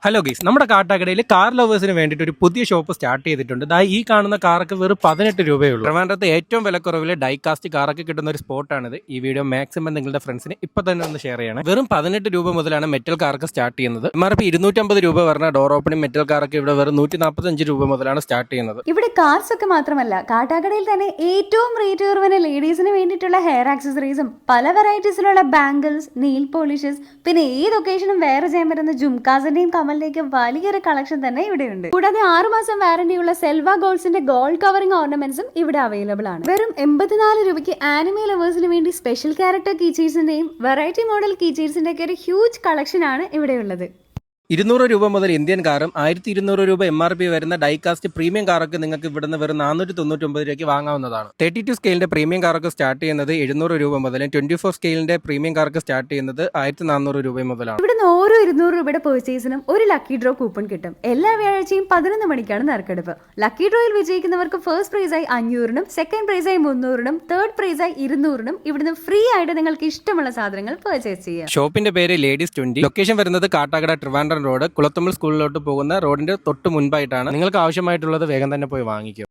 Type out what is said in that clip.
Hello guys, നമ്മുടെ കാട്ടാക്കടയിൽ car ലവേഴ്സിന് വേണ്ടിയിട്ട് ഒരു പുതിയ ഷോപ്പ് സ്റ്റാർട്ട് ചെയ്തിട്ടുണ്ട്. ഈ കാണുന്ന കാറൊക്കെ വെറും 18 രൂപയുള്ളൂ. ട്രിവാൻഡ്രത്ത് ഏറ്റവും വിലക്കുറവിൽ ഡൈകാസ്റ്റ് കാറൊക്കെ കിട്ടുന്ന ഒരു സ്പോട്ടാണിത്. ഈ വീഡിയോ മാക്സിമം നിങ്ങളുടെ ഫ്രണ്ട്സിന് ഇപ്പൊ തന്നെ ഒന്ന് ഷെയർ ചെയ്യണം. വെറും 18 രൂപ മുതലാണ് മെറ്റൽ കാറൊക്കെ സ്റ്റാർട്ട് ചെയ്യുന്നത്. MRP 250 രൂപ പറഞ്ഞ ഡോർ ഓപ്പണിംഗ് മെറ്റൽ കാറൊക്കെ ഇവിടെ വെറും 145 രൂപ മുതലാണ് സ്റ്റാർട്ട് ചെയ്യുന്നത്. ഇവിടെ കാർസ് ഒക്കെ മാത്രമല്ല, കാട്ടാക്കടയിൽ തന്നെ ഏറ്റവും റേറ്റ് കുറവിന് ലേഡീസിന് വേണ്ടിയിട്ടുള്ള ഹെയർ ആക്സസറീസും പല വെറൈറ്റീസിലുള്ള ബാംഗിൾസ്, നെയിൽ പോളിഷസ്, പിന്നെ ഏത് ഒക്കേഷനും വേറെ ചെയ്യാൻ പറ്റുന്ന ജുംകാസിന്റെയും കമലിലേക്ക് വലിയൊരു കളക്ഷൻ തന്നെ ഇവിടെയുണ്ട്. കൂടാതെ 6 മാസം വാറന്റിയുള്ള സെൽവ ഗോൾഡ്സിന്റെ ഗോൾഡ് കവറിംഗ് ഓർണമെന്റ്സും ഇവിടെ അവൈലബിൾ ആണ്. വെറും 84 രൂപയ്ക്ക് ആനിമേ ലവേഴ്സിന് വേണ്ടി സ്പെഷ്യൽ ക്യാരക്ടർ കീച്ചേഴ്സിന്റെയും വെറൈറ്റി മോഡൽ കീച്ചേഴ്സിന്റെ ഒക്കെ ഒരു ഹ്യൂജ് കളക്ഷൻ ആണ് ഇവിടെയുള്ളത്. 200 രൂപ മുതൽ ഇന്ത്യൻ കാറും 1200 രൂപ MRP വരുന്ന ഡൈകാസ്റ്റ് പ്രീമിയം കാറൊക്കെ നിങ്ങൾക്ക് ഇവിടുന്ന് വെറും 499 രൂപയ്ക്ക് വാങ്ങാവുന്നതാണ്. 32 സ്കെയിലിന്റെ പ്രീമിയം കാറൊക്കെ സ്റ്റാർട്ട് ചെയ്യുന്നത് 700 രൂപ മുതലും 24 സ്കെയിലിന്റെ പ്രീമിയം കാറൊക്കെ സ്റ്റാർട്ട് ചെയ്യുന്നത് 1400 രൂപ മുതലാണ്. ഇവിടുന്ന് ഓരോ 200 രൂപയുടെ പെർച്ചേസിനും ഒരു ലക്കി ഡ്രോ കൂപ്പൺ കിട്ടും. എല്ലാ വ്യാഴാഴ്ചയും 11 മണിക്കാണ് നറുക്കെടുപ്പ്. ലക്കി ഡ്രോയിൽ വിജയിക്കുന്നവർക്ക് ഫസ്റ്റ് പ്രൈസായി 500-നും സെക്കൻഡ് പ്രൈസായി 300-നും തേർഡ് പ്രൈസായി 200-നും ഇവിടുന്ന് ഫ്രീ ആയിട്ട് നിങ്ങൾക്ക് ഇഷ്ടമുള്ള സാധനങ്ങൾ പർച്ചേസ് ചെയ്യാം. ഷോപ്പിന്റെ പേര് ലേഡീസ് 20. ലൊക്കേഷൻ വരുന്നത് കാട്ടാക്കട ട്രിവാൻഡ്രം റോഡ്, കുളത്തുമ്മൽ സ്കൂളിലോട്ട് പോകുന്ന റോഡിന്റെ തൊട്ട് മുൻപായിട്ടാണ്. നിങ്ങൾക്ക് ആവശ്യമായിട്ടുള്ളത് വേഗം തന്നെ പോയി വാങ്ങിക്കുക.